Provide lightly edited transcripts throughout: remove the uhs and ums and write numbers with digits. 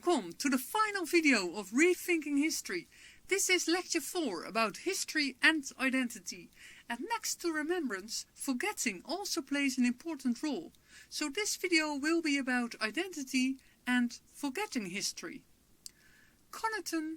Welcome to the final video of Rethinking History. This is lecture 4 about history and identity. And next to remembrance, forgetting also plays an important role. So this video will be about identity and forgetting history. Connaughton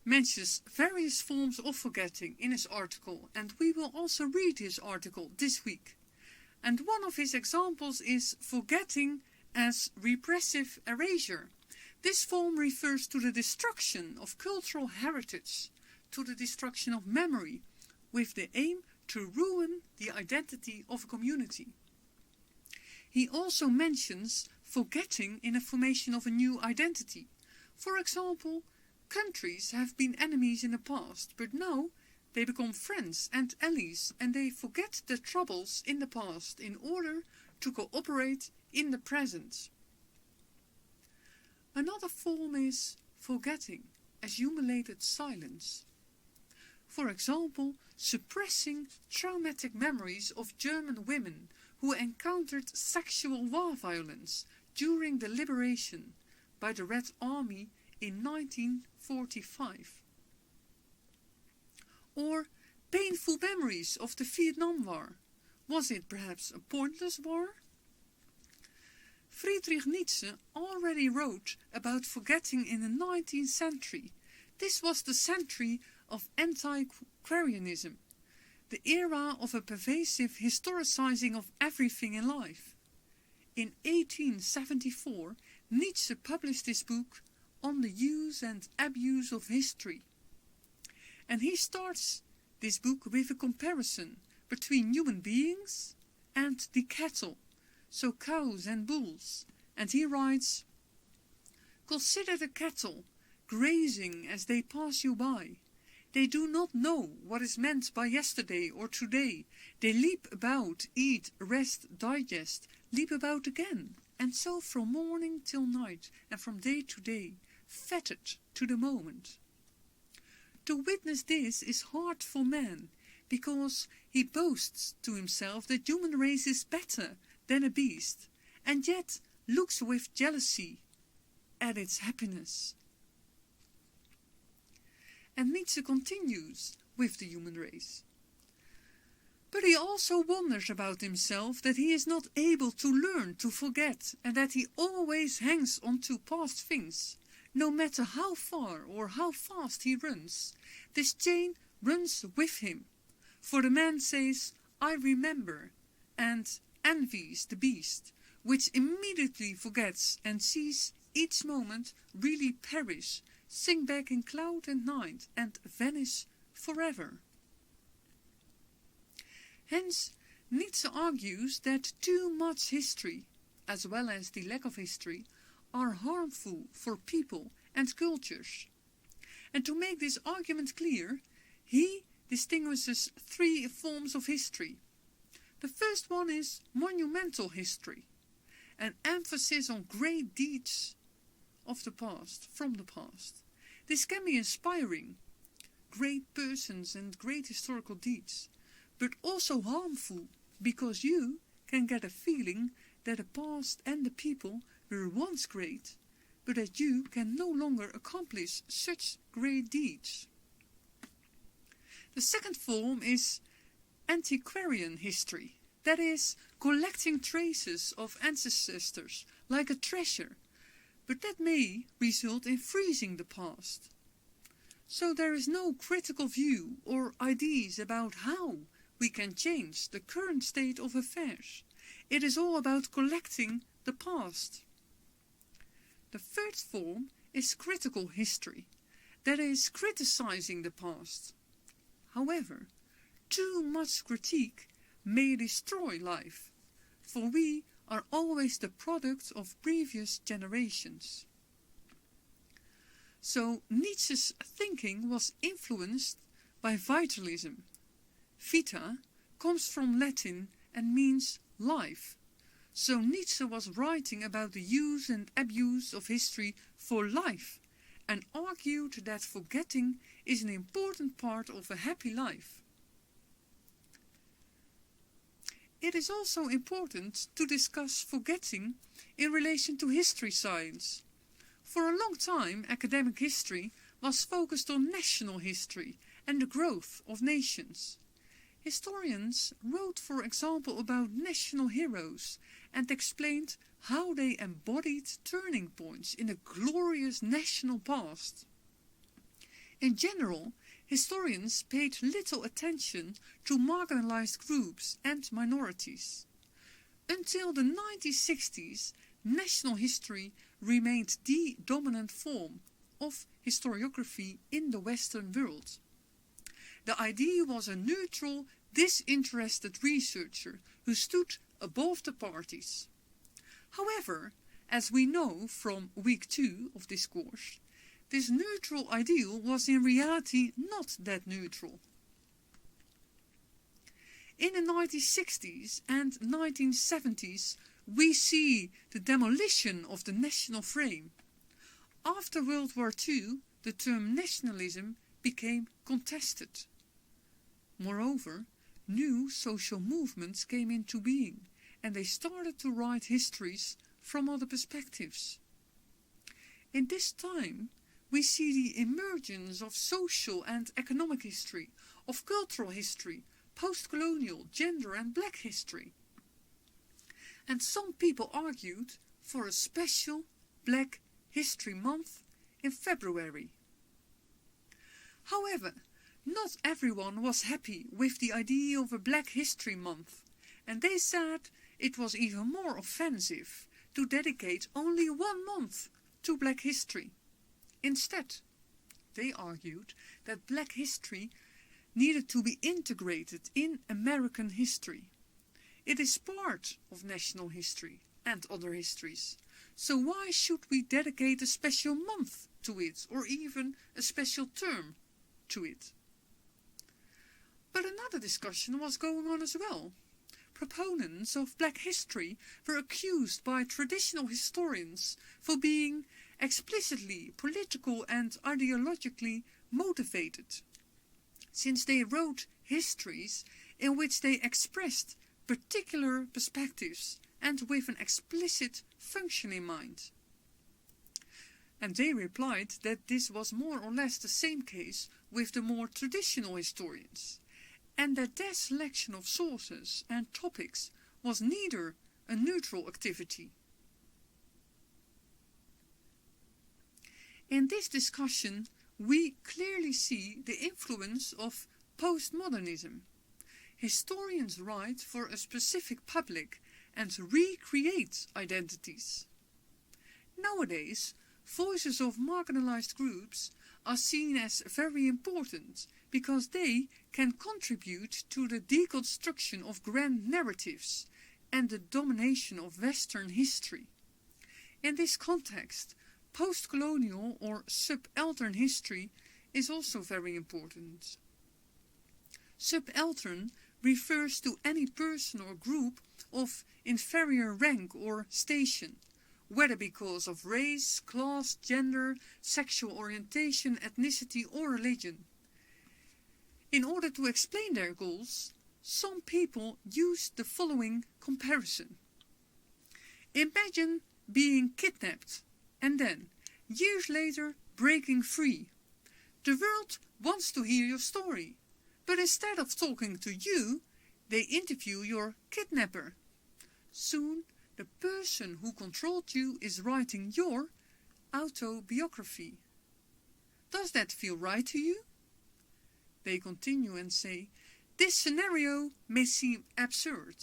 mentions various forms of forgetting in his article, and we will also read his article this week. And one of his examples is forgetting as repressive erasure. This form refers to the destruction of cultural heritage, to the destruction of memory, with the aim to ruin the identity of a community. He also mentions forgetting in the formation of a new identity. For example, countries have been enemies in the past, but now they become friends and allies, and they forget the troubles in the past in order to cooperate in the present. Another form is forgetting as humiliated silence. For example, suppressing traumatic memories of German women who encountered sexual war violence during the liberation by the Red Army in 1945. Or painful memories of the Vietnam War. Was it perhaps a pointless war? Friedrich Nietzsche already wrote about forgetting in the 19th century. This was the century of antiquarianism, the era of a pervasive historicizing of everything in life. In 1874, Nietzsche published his book On the Use and Abuse of History. And he starts this book with a comparison between human beings and the cattle, so cows and bulls, and he writes, "Consider the cattle, grazing as they pass you by. They do not know what is meant by yesterday or today. They leap about, eat, rest, digest, leap about again, and so from morning till night, and from day to day, fettered to the moment. To witness this is hard for man, because he boasts to himself that human race is better than a beast, and yet looks with jealousy at its happiness." And Nietzsche continues with the human race. But he also wonders about himself that he is not able to learn to forget, and that he always hangs on to past things, no matter how far or how fast he runs. This chain runs with him, for the man says, "I remember," and envies the beast, which immediately forgets and sees each moment really perish, sink back in cloud and night, and vanish forever. Hence, Nietzsche argues that too much history, as well as the lack of history, are harmful for people and cultures. And to make this argument clear, he distinguishes 3 forms of history. The first one is monumental history, an emphasis on great deeds of the past, from the past. This can be inspiring, great persons and great historical deeds, but also harmful, because you can get a feeling that the past and the people were once great, but that you can no longer accomplish such great deeds. The second form is antiquarian history, that is, collecting traces of ancestors like a treasure, but that may result in freezing the past. So there is no critical view or ideas about how we can change the current state of affairs. It is all about collecting the past. The third form is critical history, that is, criticizing the past. However, too much critique may destroy life, for we are always the product of previous generations. So Nietzsche's thinking was influenced by vitalism. Vita comes from Latin and means life. So Nietzsche was writing about the use and abuse of history for life, and argued that forgetting is an important part of a happy life. It is also important to discuss forgetting in relation to history science. For a long time, academic history was focused on national history and the growth of nations. Historians wrote, for example, about national heroes and explained how they embodied turning points in a glorious national past. In general, historians paid little attention to marginalized groups and minorities. Until the 1960s, national history remained the dominant form of historiography in the Western world. The idea was a neutral, disinterested researcher who stood above the parties. However, as we know from week 2 of this course, this neutral ideal was in reality not that neutral. In the 1960s and 1970s, we see the demolition of the national frame. After World War II, the term nationalism became contested. Moreover, new social movements came into being, and they started to write histories from other perspectives. In this time, we see the emergence of social and economic history, of cultural history, post-colonial, gender and black history. And some people argued for a special Black History Month in February. However, not everyone was happy with the idea of a Black History Month, and they said it was even more offensive to dedicate only 1 month to Black history. Instead, they argued that Black history needed to be integrated in American history. It is part of national history and other histories, so why should we dedicate a special month to it, or even a special term to it? But another discussion was going on as well. Proponents of Black history were accused by traditional historians for being explicitly political and ideologically motivated, since they wrote histories in which they expressed particular perspectives and with an explicit function in mind. And they replied that this was more or less the same case with the more traditional historians, and that their selection of sources and topics was neither a neutral activity. In this discussion, we clearly see the influence of postmodernism. Historians write for a specific public and recreate identities. Nowadays, voices of marginalized groups are seen as very important because they can contribute to the deconstruction of grand narratives and the domination of Western history. In this context, post-colonial or subaltern history is also very important. Subaltern refers to any person or group of inferior rank or station, whether because of race, class, gender, sexual orientation, ethnicity or religion. In order to explain their goals, some people use the following comparison. Imagine being kidnapped and then, years later, breaking free. The world wants to hear your story, but instead of talking to you, they interview your kidnapper. Soon, the person who controlled you is writing your autobiography. Does that feel right to you? They continue and say, this scenario may seem absurd,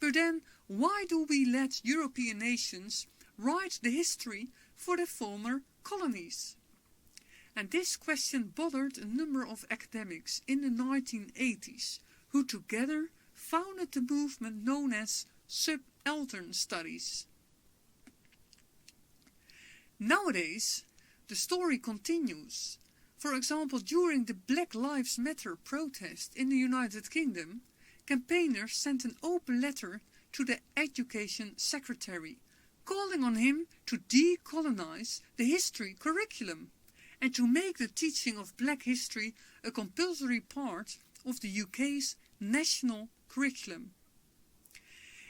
but then why do we let European nations write the history for the former colonies? And this question bothered a number of academics in the 1980s, who together founded the movement known as subaltern studies. Nowadays, the story continues. For example, during the Black Lives Matter protest in the United Kingdom, campaigners sent an open letter to the Education Secretary, calling on him to decolonize the history curriculum and to make the teaching of Black history a compulsory part of the UK's national curriculum.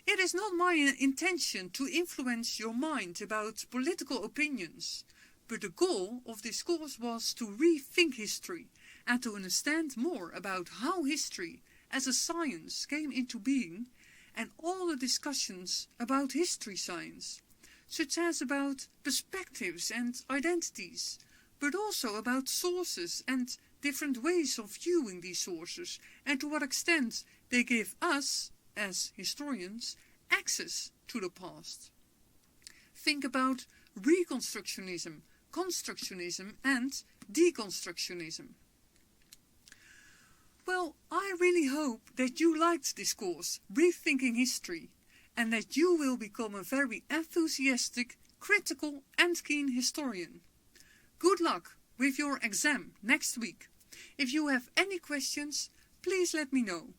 It is not my intention to influence your mind about political opinions, but the goal of this course was to rethink history and to understand more about how history as a science came into being and all the discussions about history science, such as about perspectives and identities, but also about sources and different ways of viewing these sources and to what extent they give us, as historians, access to the past. Think about reconstructionism, constructionism and deconstructionism. Well, I really hope that you liked this course, Rethinking History, and that you will become a very enthusiastic, critical and keen historian. Good luck with your exam next week. If you have any questions, please let me know.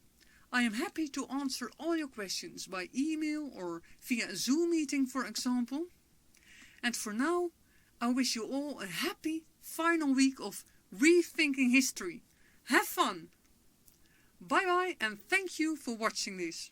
I am happy to answer all your questions by email or via a Zoom meeting, for example. And for now, I wish you all a happy final week of Rethinking History. Have fun! Bye bye and thank you for watching this.